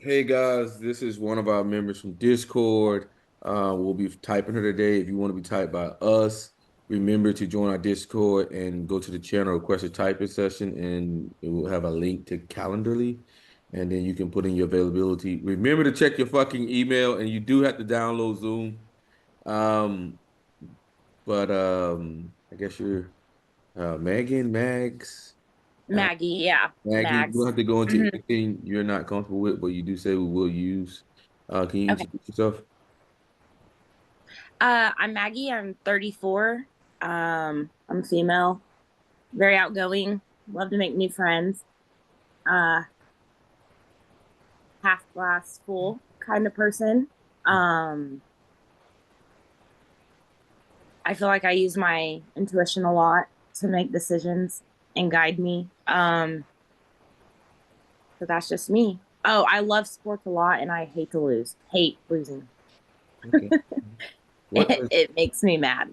Hey guys, this is one of our members from Discord. We'll be typing her today. If you want to be typed by us, remember to join our Discord and go to the channel, request a typing session, and it will have a link to Calendarly, and then you can put in your availability. Remember to check your fucking email, and you do have to download Zoom. Um, but I guess you're Megan, Mags. uh, Maggie, yeah, Maggie, you don't Mags. have to go into hmm anything you're not comfortable with, but you do say we will use. Can you Okay. introduce yourself? I'm Maggie. I'm 34. I'm female, very outgoing, love to make new friends. Uh, Half glass full kind of person. Um, I feel like I use my intuition a lot to make decisions and guide me. So that's just me. Oh, I love sports a lot and I hate to lose. Hate losing. Okay. What It, does it makes me mad.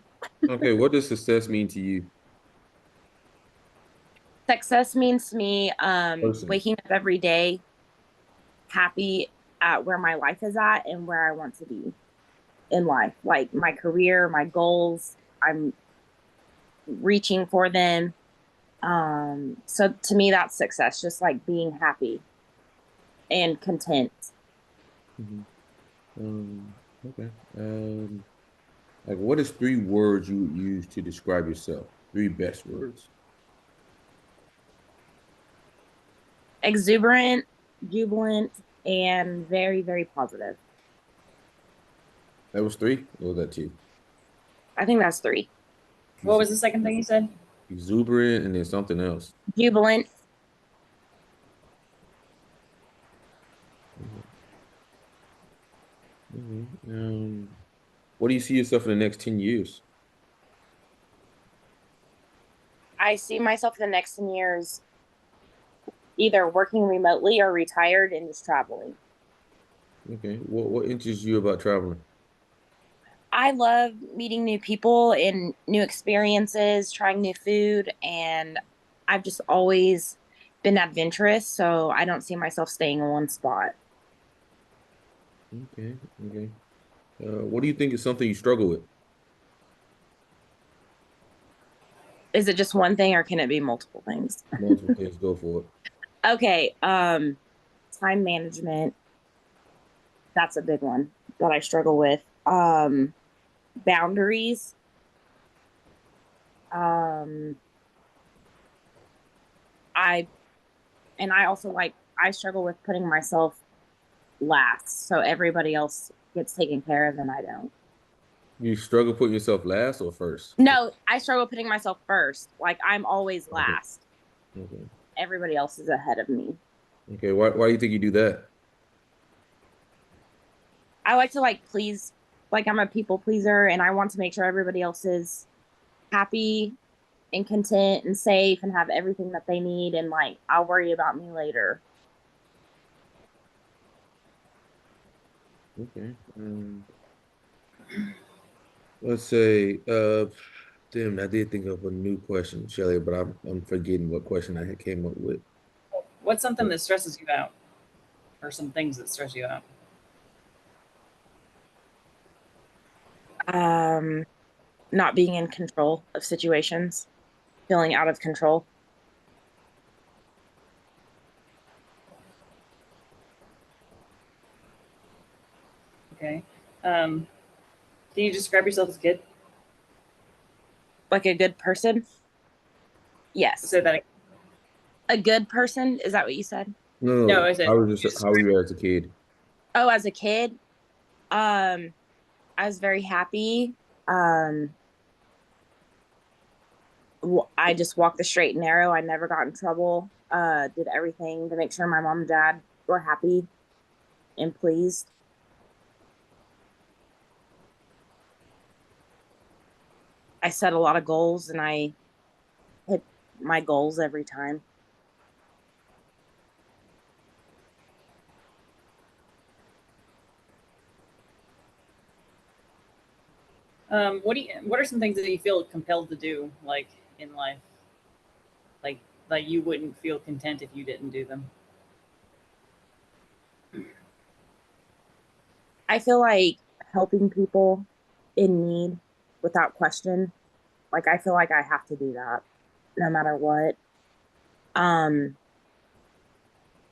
okay, what does success mean to you Success means to me personally? waking up every day happy at where my life is at and where I want to be in life. Like my career, my goals, I'm reaching for them. So to me, that's success, just like being happy and content. Mhm. Okay. Like what is three words you would use to describe yourself? Three best words. Exuberant, jubilant, and very, very positive. That was three? Or was that two? I think that's three. What was the second thing you said? Exuberant and then something else. Jubilant. Mhm. What do you see yourself in the next 10 years? I see myself in the next 10 years either working remotely or retired and just traveling. Okay. What interests you about traveling? I love meeting new people and new experiences, trying new food, and I've just always been adventurous, so I don't see myself staying in one spot. Okay, okay. What do you think is something you struggle with? Is it just one thing or can it be multiple things? Multiple things, go for it. Okay, time management, that's a big one that I struggle with. Boundaries, um I I also like I struggle with putting myself last, so everybody else gets taken care of and I don't. You struggle putting yourself last or first? No, I struggle putting myself first. Like I'm always Okay, last. okay, Everybody else is ahead of me. okay. Why do you think you do that? I like to like please, like I'm a people pleaser and I want to make sure everybody else is happy and content and safe and have everything that they need and like I'll worry about me later. Okay. Let's say, damn, I did think of a new question, Shelly, but I'm forgetting what question I had came up with. What's something that stresses you out, or some things that stress you out? Um Not being in control of situations, feeling out of control. Okay. Um, can you describe yourself as good? Like a good person? Yes. Say that again. A good person, is that what you said? No, No, no. I said How was you how were describe. you as a kid? Oh, as a kid, um I was very happy. Um I just walked the straight and narrow. I never got in trouble. Did everything to make sure my mom and dad were happy and pleased. I set a lot of goals and I hit my goals every time. What are some things that you feel compelled to do, like in life, like you wouldn't feel content if you didn't do them? I feel like helping people in need without question. Like I feel like I have to do that no matter what. Um,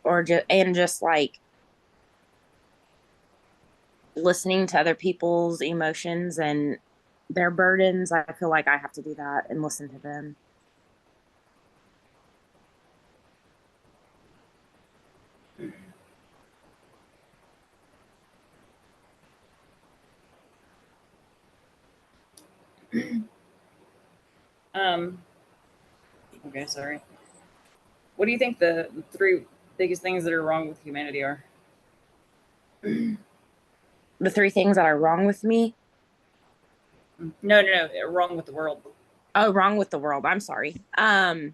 or just like listening to other people's emotions and their burdens. I feel like I have to do that and listen to them. Um, okay, sorry. What do you think the three biggest things that are wrong with humanity are? The three things that are wrong with me. No, wrong with the world. Oh, wrong with the world. I'm sorry. Common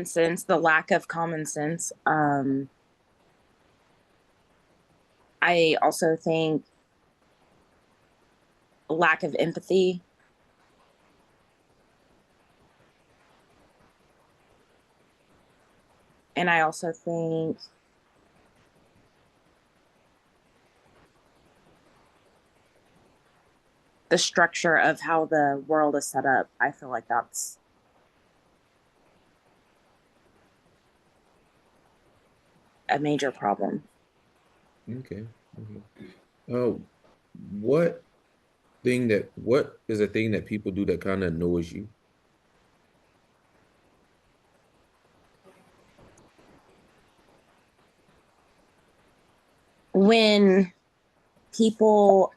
sense, the lack of common sense. I also think lack of empathy. And I also think the structure of how the world is set up. I feel like that's a major problem. Okay. Okay. Oh, what what is a thing that people do that kind of annoys you? When people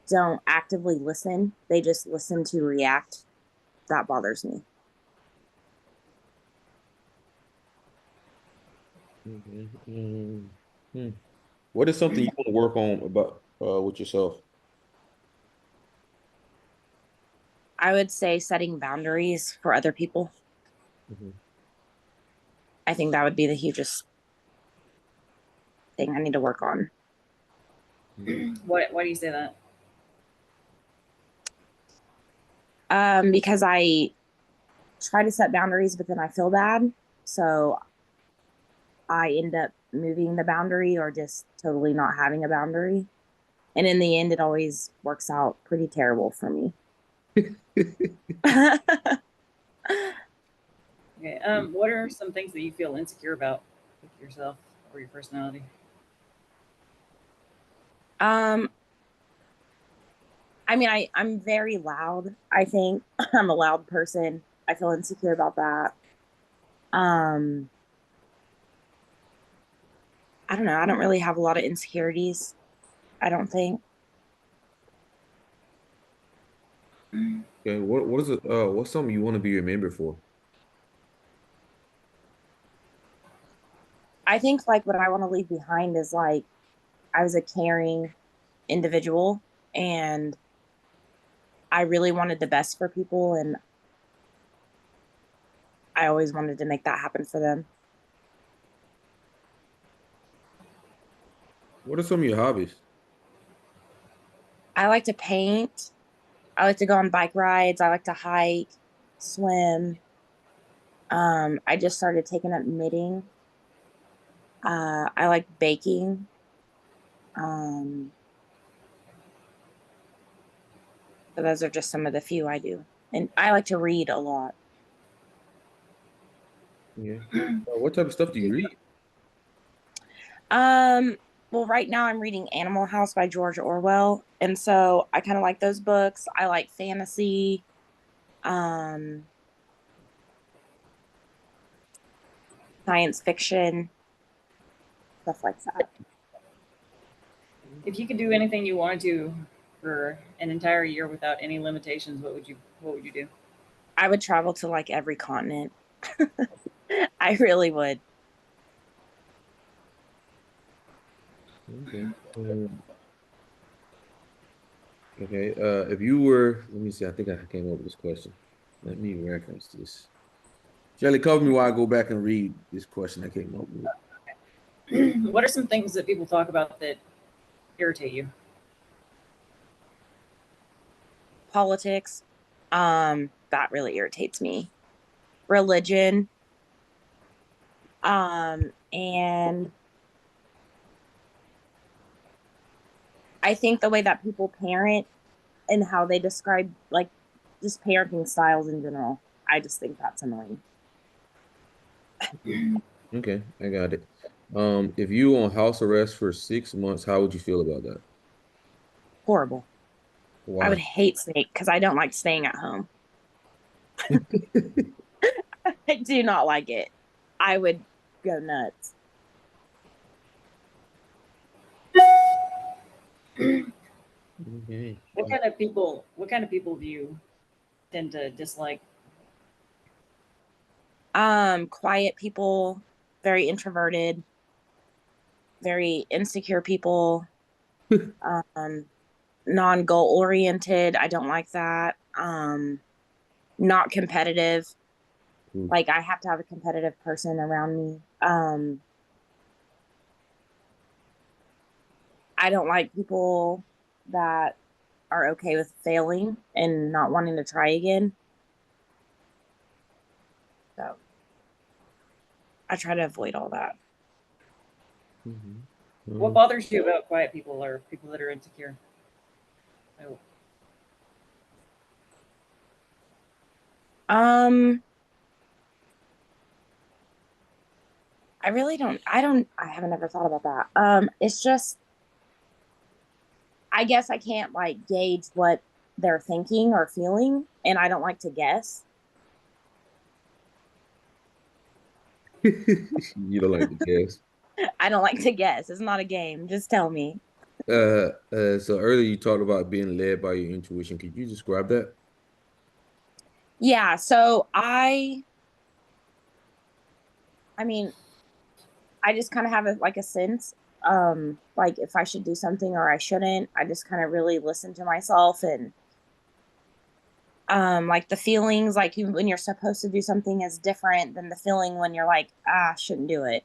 don't actively listen, they just listen to react. That bothers me. Okay. Hmm. What is something you want to work on about with yourself? I would say setting boundaries for other people. Mhm. I think that would be the hugest thing I need to work on. Why do you say that? Because I try to set boundaries, but then I feel bad. So I end up moving the boundary or just totally not having a boundary. And in the end, it always works out pretty terrible for me. Okay. What are some things that you feel insecure about with yourself or your personality? um, I mean, I'm very loud. I think I'm a loud person. I feel insecure about that. Um, I don't know. I don't really have a lot of insecurities. I don't think. Okay. What is it? What's something you want to be remembered for? I think like what I want to leave behind is like I was a caring individual and I really wanted the best for people and I always wanted to make that happen for them. What are some of your hobbies? I like to paint. I like to go on bike rides. I like to hike, swim. I just started taking up knitting. I like baking. Um, so those are just some of the few I do. And I like to read a lot. Yeah. What type of stuff do you read? Um, well, right now I'm reading Animal House by George Orwell. And so I kind of like those books. I like fantasy, um, science fiction, stuff like that. If you could do anything you wanted to for an entire year without any limitations, what would you do? I would travel to like every continent. I really would. Okay. Okay. If you were, let me see. I think I came up with this question. Let me reference this. Shelly, cover me while I go back and read this question I came up with. What are some things that people talk about that irritate you? Politics, that really irritates me. Religion, And I think the way that people parent and how they describe like just parenting styles in general, I just think that's annoying. Okay, I got it. If you on house arrest for 6 months, how would you feel about that? Horrible. I would Why? hate staying because I don't like staying at home. I do not like it. I would go nuts. Okay. What kind of people do you tend to dislike? Quiet people, very introverted, very insecure people, um, non-goal oriented. I don't like that. Not competitive. Ooh. Like I have to have a competitive person around me. I don't like people that are okay with failing and not wanting to try again. So I try to avoid all that. Mhm. What bothers you about quiet people or people that are insecure? Oh, Um, I really don't. I haven't ever thought about that. It's just I guess I can't like gauge what they're thinking or feeling, and I don't like to guess. You don't like the guess. I don't like to guess. It's not a game. Just tell me. So earlier you talked about being led by your intuition. Could you describe that? Yeah, so I mean, I just kind of have like a sense like if I should do something or I shouldn't. I just kind of really listen to myself and like the feelings like when you're supposed to do something is different than the feeling when you're like, ah, I shouldn't do it.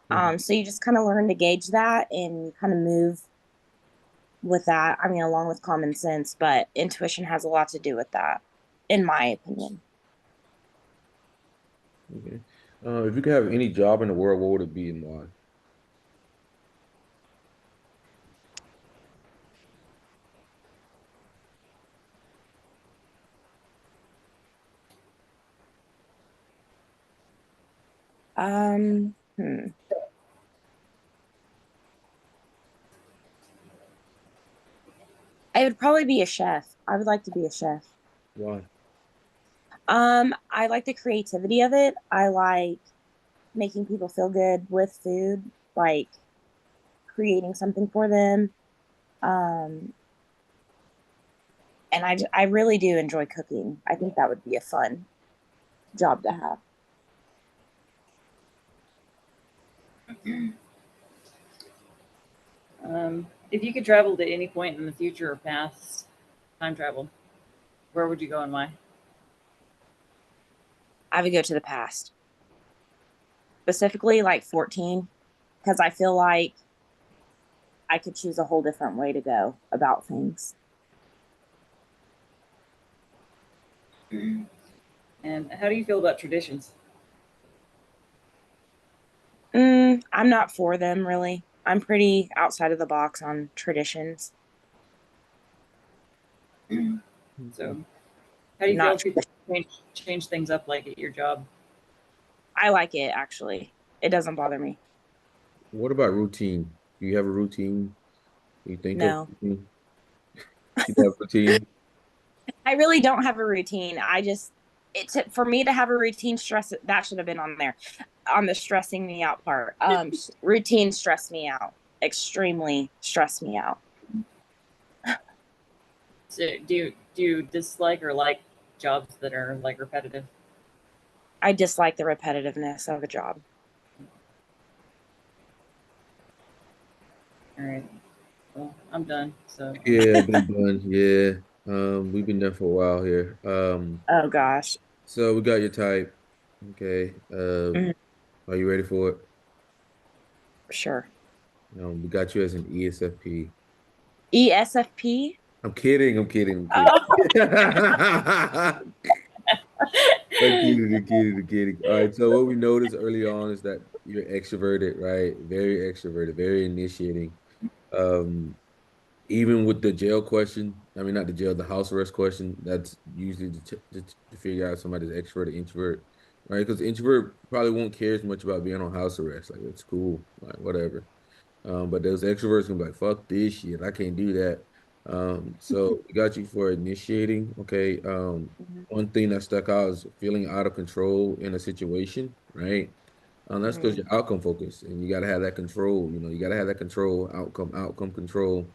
Mhm. So you just kind of learn to gauge that and kind of move with that. I mean, along with common sense, but intuition has a lot to do with that, in my opinion. Okay. If you could have any job in the world, what would it be and why? Hmm. I would probably be a chef. I would like to be a chef. Why? I like the creativity of it. I like making people feel good with food, like creating something for them. Um, and I really do enjoy cooking. I think that would be a fun job to have. if you could travel to any point in the future or past, time travel, where would you go and why? I would go to the past, specifically like 14, because I feel like I could choose a whole different way to go about things. And how do you feel about traditions? I'm not for them really. I'm pretty outside of the box on traditions. So, how do you feel Not. if people change things up like at your job? I like it actually. It doesn't bother me. What about routine? Do you have a routine? You think of No, routine? You have a routine? I really don't have a routine. I just it's for me to have a routine stress that should have been on there on the stressing me out part. Routine stress me out. Extremely stress me out. So, do you dislike or like jobs that are like repetitive? I dislike the repetitiveness of a job. All right. Well, I'm done. So, Yeah, I've been done. Yeah. We've been done for a while here. Oh gosh. So we got your type. Okay. Mhm, Are you ready for it? sure. We got you as an ESFP. ESFP. I'm kidding. I'm kidding. I'm kidding. Oh, I get it. All right. So what we noticed early on is that you're extroverted, right? Very extroverted, very initiating. Um, Even with the jail question, I mean, not the jail, the house arrest question, that's usually to figure out if somebody's extrovert or introvert, right? Because introvert probably won't care as much about being on house arrest. Like, it's cool, like, whatever. But those extroverts gonna be like, fuck this shit. I can't do that. So we got you for initiating. Okay. Mhm. One thing that stuck out is feeling out of control in a situation, right? That's because Mhm. you're outcome focused and you gotta have that control. You gotta have that control, outcome control.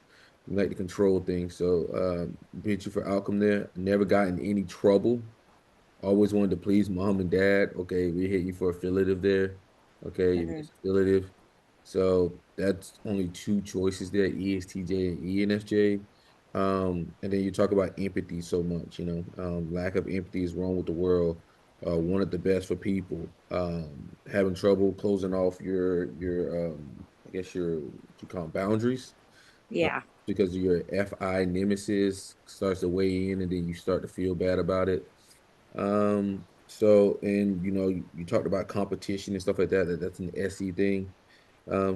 You like to control things. So get you for outcome there. Never got in any trouble. Always wanted to please mom and dad. Okay, we hit you for affiliative there. Okay, you Mhm. missed affiliative. So that's only two choices there, ESTJ and ENFJ. And then you talk about empathy so much, lack of empathy is wrong with the world. Wanted the best for people. Having trouble closing off your I guess what you call 'em, boundaries Yeah. because of your FI nemesis starts to weigh in and then you start to feel bad about it. So and you talked about competition and stuff like that. That's an SE thing.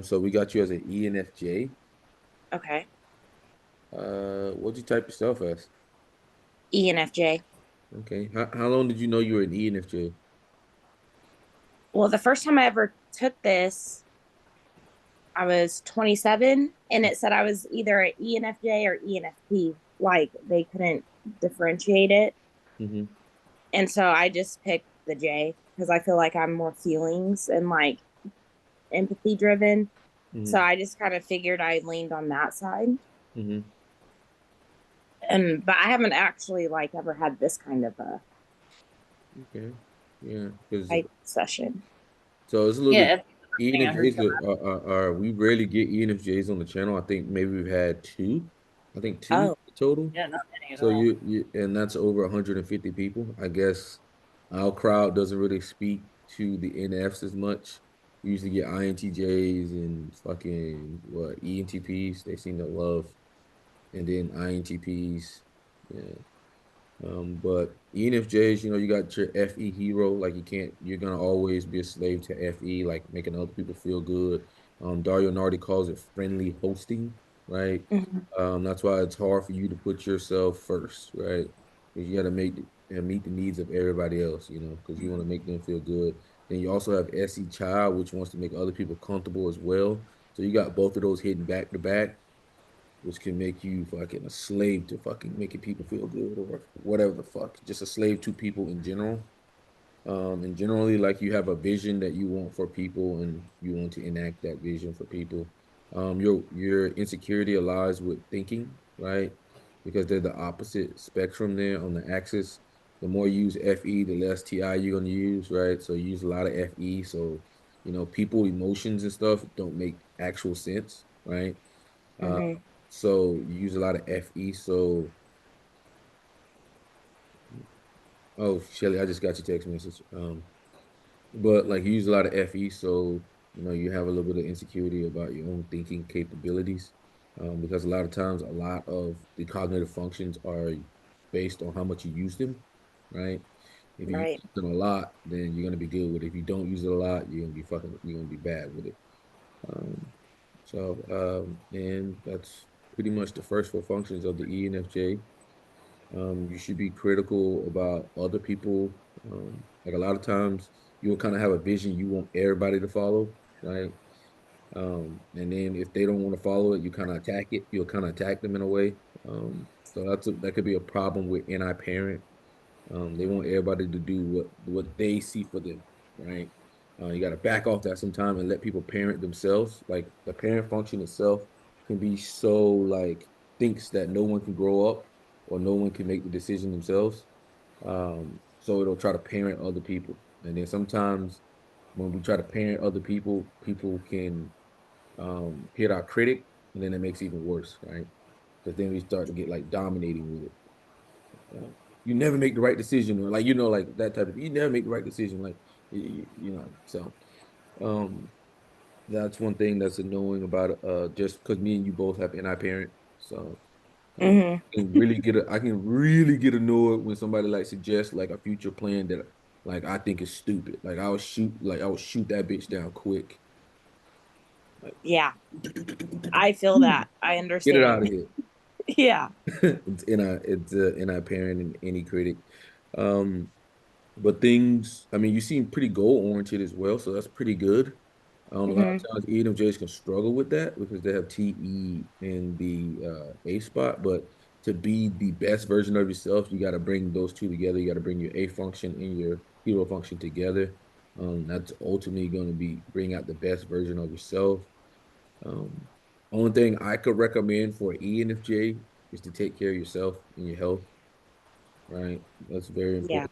So we got you as an ENFJ. Okay. What'd you type yourself as? ENFJ. Okay. How long did you know you were an ENFJ? Well, the first time I ever took this, I was 27 and it said I was either an ENFJ or ENFP. Like they couldn't differentiate it. Mm-hmm. And so I just picked the J because I feel like I'm more feelings and like empathy driven. So Mm-hmm. I just kind of figured I leaned on that side. Mm-hmm. And but I haven't actually like ever had this kind of a Okay. Yeah. Because type session. so it's a little bit Yeah, that's the thing I heard. ENFJs are we rarely get ENFJs on the channel. I think maybe we've had two. I think two Oh, total. Yeah, not many at So all. you and that's over 150 people. I guess our crowd doesn't really speak to the NFs as much. We usually get INTJs and fucking what ENTPs. They seem to love, and then INTPs. Yeah. But ENFJs, you got your FE hero. Like you're gonna always be a slave to FE, like making other people feel good. Dario Nardi calls it friendly hosting, right? mhm. That's why it's hard for you to put yourself first, right? Because you got to meet the needs of everybody else, because you want to make them feel good. Then you also have SE child, which wants to make other people comfortable as well. So you got both of those hitting back to back, which can make you fucking a slave to fucking making people feel good or whatever the fuck. Just a slave to people in general. And generally, like you have a vision that you want for people, and you want to enact that vision for people. Your insecurity aligns with thinking, right? Because they're the opposite spectrum there on the axis. The more you use FE, the less TI you're gonna use, right? So you use a lot of FE. So, people emotions and stuff don't make actual sense, right? Uh, Mhm. so you use a lot of FE. So, oh, Shelly, I just got your text message. But like you use a lot of FE, so you have a little bit of insecurity about your own thinking capabilities, because a lot of times a lot of the cognitive functions are based on how much you use them, right? If you use Right. them a lot, then you're gonna be good with it. If you don't use it a lot, you're gonna be bad with it. Um, and that's pretty much the first four functions of the ENFJ. You should be critical about other people. Like a lot of times, you'll kind of have a vision you want everybody to follow, right? And then if they don't want to follow it, you kind of attack it. You'll kind of attack them in a way. So that could be a problem with NI parent. They want everybody to do what they see for them, right? You got to back off that sometime and let people parent themselves. Like the parent function itself can be so like thinks that no one can grow up or no one can make the decision themselves. So it'll try to parent other people, and then sometimes when we try to parent other people, people can hit our critic, and then it makes it even worse, right? Because then we start to get like dominating with it. Uh, you never make the right decision, or like like that type of. You never make the right decision, like So, um, that's one thing that's annoying about just because me and you both have NI parent, so Mhm. I can really get annoyed when somebody like suggests like a future plan that like I think it's stupid. Like I would shoot that bitch down quick. Like, Yeah, I feel that. I get it out understand. of here. Yeah. It's in our parent and any critic. Um, but things, I mean, you seem pretty goal oriented as well, so that's pretty good. A lot of Hmm. times ENFJs can struggle with that because they have TE in the A spot. But to be the best version of yourself, you got to bring those two together. You got to bring your A function and your hero function together. That's ultimately going to bring out the best version of yourself. Um, Only thing I could recommend for ENFJ is to take care of yourself and your health, right? That's very Yeah.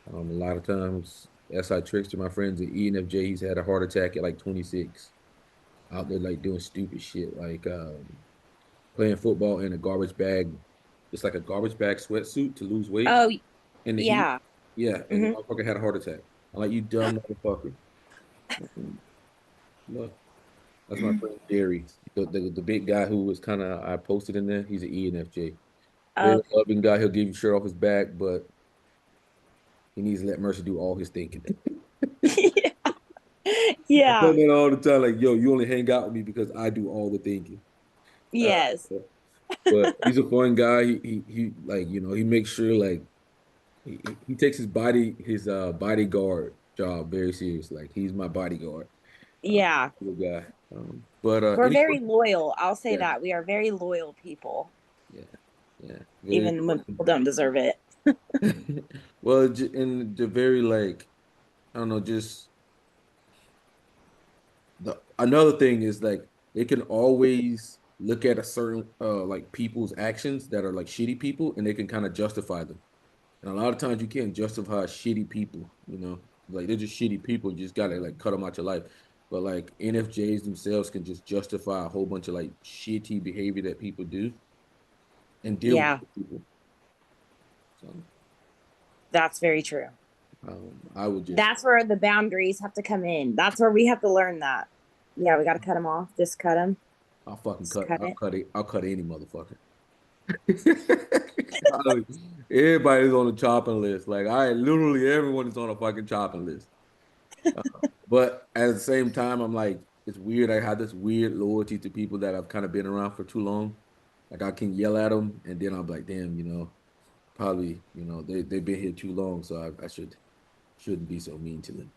important. A lot of times, SI Trickster, my friend's an ENFJ. He's had a heart attack at like 26, out there like doing stupid shit, like playing football in a garbage bag. It's like a garbage bag sweatsuit to lose weight Oh, in the heat. yeah. Yeah, and the Hmm. motherfucker had a heart attack. I'm like, you dumb motherfucker. Look, that's my friend Jerry, the big guy who was kind of I posted in there. He's an ENFJ, very Okay. loving guy. He'll give you shirt off his back, but he needs to let Mercy do all his thinking. I tell Yeah. that all the time, like, yo, you only hang out with me because I do all the thinking. Uh, Yes. but he's a fun guy. He like, he makes sure like he takes his bodyguard job very serious. Like he's my bodyguard. Yeah. Good guy. But We're any very loyal. I'll say yeah, that. We are very loyal people, yeah, yeah. Very even when people don't deserve it. well, in the very like I don't know, just the another thing is like they can always look at a certain like people's actions that are like shitty people and they can kind of justify them. And a lot of times you can't justify shitty people, like they're just shitty people. You just gotta like cut them out your life. But like NFJs themselves can just justify a whole bunch of like shitty behavior that people do and deal with Yeah, people. So that's very true. I would just That's where the boundaries have to come in. That's where we have to learn that. Yeah, we got to cut them off. Just cut them. I'll fucking Just cut cut I'll it. cut it I'll cut any motherfucker. Everybody's on the chopping list. Like I literally everyone is on a fucking chopping list. Uh, but at the same time, I'm like, it's weird. I have this weird loyalty to people that I've kind of been around for too long. Like I can yell at them, and then I'm like, damn, probably, they've been here too long, so I shouldn't be so mean to them.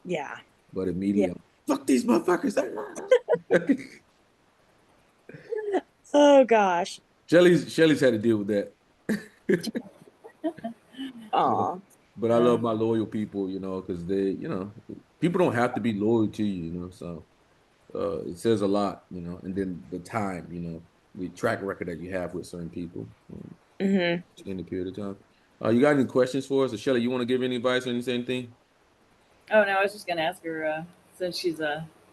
Yeah. But Yeah. immediately, fuck these motherfuckers. Oh gosh. Shelly's had to deal with that. Oh. But I love my loyal people, because people don't have to be loyal to you, so it says a lot, and then the time, the track record that you have with certain people Hmm. in the period of time. You got any questions for us? Or Shelly, you want to give any advice or anything? Oh no, I was just gonna ask her since she's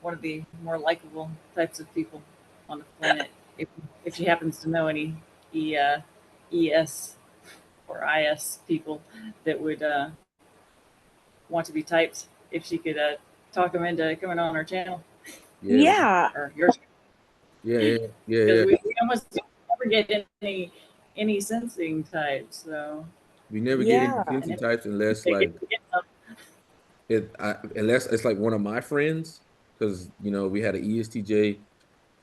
one of the more likable types of people on the planet, if she happens to know any ES or IS people that would want to be typed, if she could talk them into coming on our channel Yeah, Yeah. or yours, yeah, yeah, yeah, because yeah. we almost never get any sensing types. So We never get any Yeah. and fancy types unless they like get some, unless it's like one of my friends, because we had an ESTJ.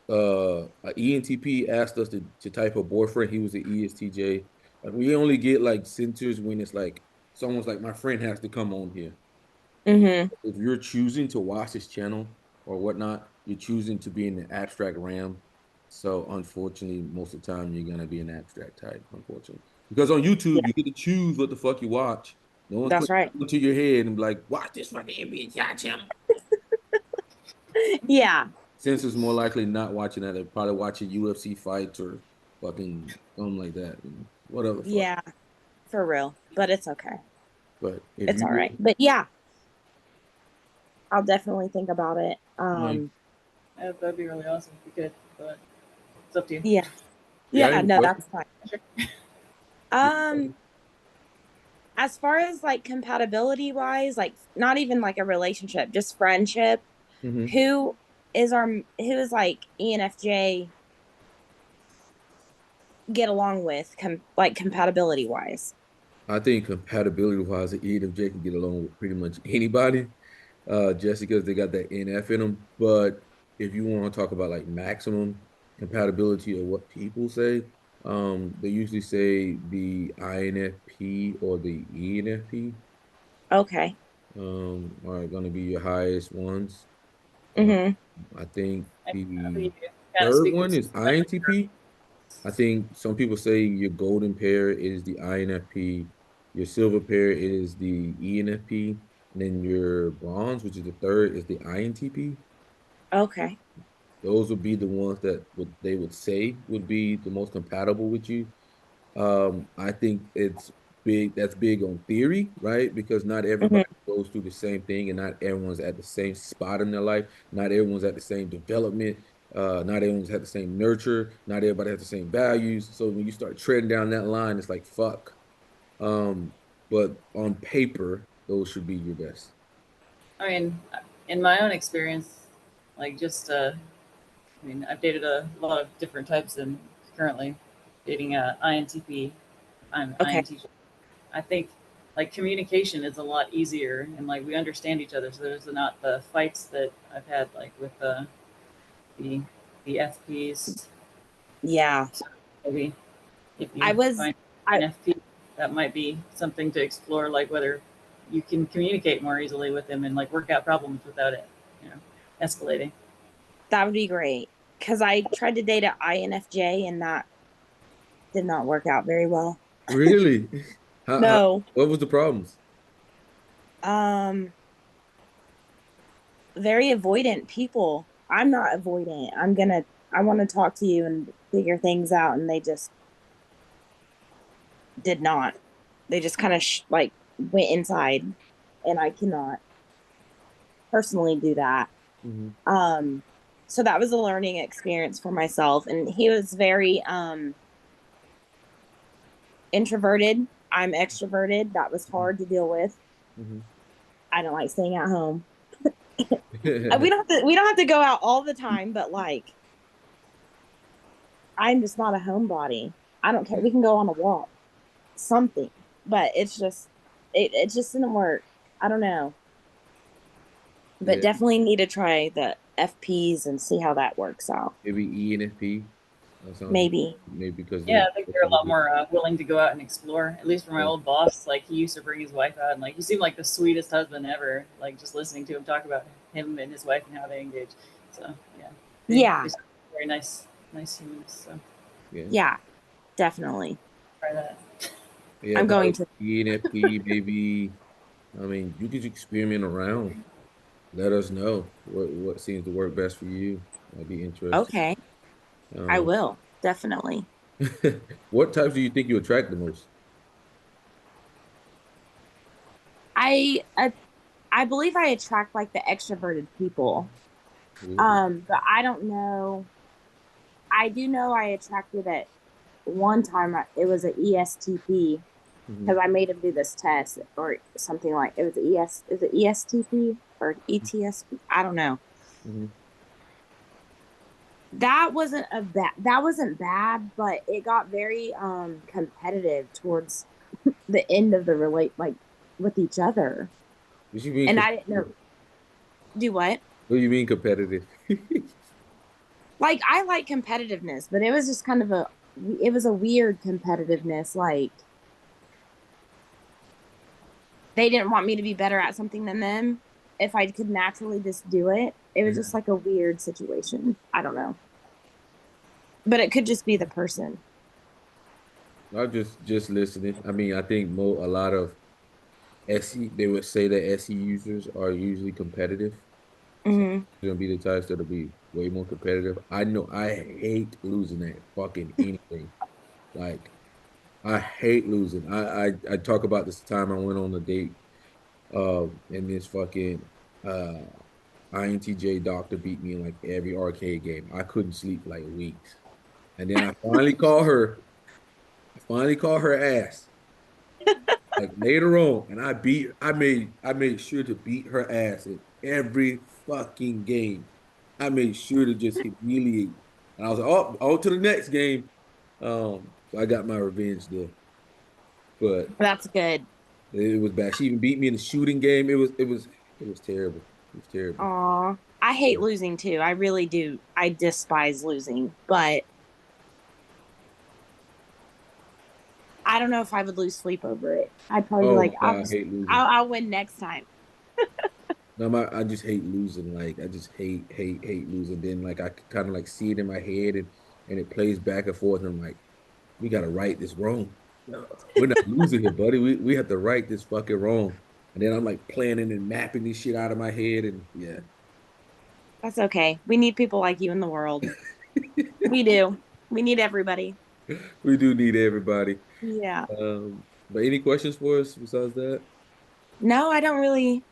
A ENTP asked us to type a boyfriend. He was an ESTJ. Like we only get like centers when it's like someone's like my friend has to come on here. Hmm. If you're choosing to watch this channel or whatnot, you're choosing to be in the abstract realm. So unfortunately, most of the time you're gonna be an abstract type, unfortunately. Because on YouTube, Yeah. you get to choose what the fuck you watch. No one That's clicks right. into your head and be like, watch this fucking NBA channel. Yeah. Since it's more likely not watching that, they're probably watching UFC fights or fucking something like that. Whatever fuck. Yeah. For real. But it's okay. But if It's all you right. But yeah, I'll definitely think about it. like, that'd be really awesome if you could, but it's up to you. Yeah. you got Yeah, any no, questions? that's fine. Um, as far as like compatibility wise, like not even like a relationship, just friendship, Mm-hmm. who who is like ENFJ get along with like compatibility wise? I think compatibility wise, the ENFJ can get along with pretty much anybody, just because they got that NF in them. But if you want to talk about like maximum compatibility or what people say, they usually say the INFP or the ENFP Okay. are going to be your highest ones. Uh, Mm-hmm. I think I the think you kind of third speak for one is INTP. I think some people say your golden pair is the INFP, your silver pair is the ENFP, and then your bronze, which is the third, is the INTP. Okay. Those would be the ones that would they would say would be the most compatible with you. I think it's big. That's big on theory, right? Because not everybody Mm-hmm. goes through the same thing, and not everyone's at the same spot in their life. Not everyone's at the same development. Not everyone's had the same nurture. Not everybody has the same values. So when you start treading down that line, it's like fuck. Um, but on paper, those should be your best. I mean, in my own experience, like just I mean, I've dated a lot of different types, and currently dating a INTP. I'm Okay. INTJ. I think like communication is a lot easier, and like we understand each other, so there's not the fights that I've had like with the the FPs. Yeah. So maybe if I you was find I an FP, that might be something to explore, like whether you can communicate more easily with them and like work out problems without it, you know, escalating. That would be great. Because I tried to date an INFJ and that did not work out very well. Really? No. What was the problems? Um, very avoidant people. I'm not avoidant. I want to talk to you and figure things out, and they just did not. They just kind of like went inside, and I cannot personally do that. Mhm. Um, so that was a learning experience for myself, and he was very introverted. I'm extroverted. That was hard to deal with. Mhm. I don't like staying at home. We Mhm. don't have to go out all the time, but like I'm just not a homebody. I don't care. We can go on a walk, something, but it just didn't work. I don't know, but Yeah, definitely need to try the FPs and see how that works out. maybe ENFP. That sounds Maybe. maybe because Yeah, they're I think they're a lot more willing to go out and explore. At least for my yeah. old boss, like he used to bring his wife out, and like he seemed like the sweetest husband ever. Like just listening to him talk about him and his wife and how they engage. So yeah, they Yeah. seem very nice, nice humans. So Yeah. Yeah. Definitely. try that. Yeah, I'm going probably to. ENFP, maybe. I mean, you could experiment around. Let us know what seems to work best for you. I'd be interested. Okay. I Um, will definitely. what types do you think you attract the most? I uh, I believe I attract like the extroverted people. Ooh. But I don't know. I do know I attracted at one time. It was an ESTP Mhm. because I made him do this test or something like it was ES. Is it ESTP or ETSP? I don't know. Mhm. That wasn't bad, but it got very competitive towards the end of the relate like with each other. What you mean? And I didn't know do what? What do you mean competitive? Like I like competitiveness, but it was just kind of it was a weird competitiveness. Like they didn't want me to be better at something than them. If I could naturally just do it, it was just like a weird situation. I don't know, but it could just be the person. I just listening. I mean, I think a lot of SE they would say that SE users are usually competitive. So Hmm. they're gonna be the types that'll be way more competitive. I know I hate losing at fucking anything. Like I hate losing. I talk about this time I went on a date in this fucking uh INTJ doctor beat me in like every arcade game. I couldn't sleep for like weeks. And then I finally called her ass. Like later on, and I made sure to beat her ass in every fucking game. I made sure to just humiliate. And I was like, oh, on to the next game. So I got my revenge there. but That's good. it was bad. She even beat me in the shooting game. It was terrible. It was terrible. Aw. I hate losing too. I really do. I despise losing, but I don't know if I would lose sleep over it. I'd probably be Oh like, my God, I hate losing. I'll win next time. No, I just hate losing. Like I just hate losing. Then like I kind of like see it in my head and it plays back and forth. And I'm like, we gotta right this wrong. No, we're not losing here, buddy. We have to right this fucking wrong. And then I'm like planning and mapping this shit out of my head. And yeah, That's okay. We need people like you in the world. We do. We need everybody. we do need everybody. Yeah. But any questions for us besides that? No, I don't really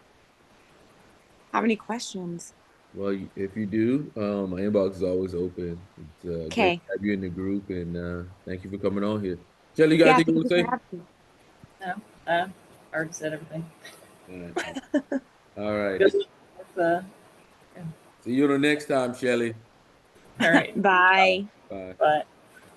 have any questions. Well, if you do, my inbox is always open. It's great Okay. to have you in the group, and thank you for coming on here. Shelly, you got Yeah, anything you thank want you to for say? having me. No, I already said everything. All right. All right. Good luck with, See you on the next time, Shelly. all right. Bye. Bye. Bye.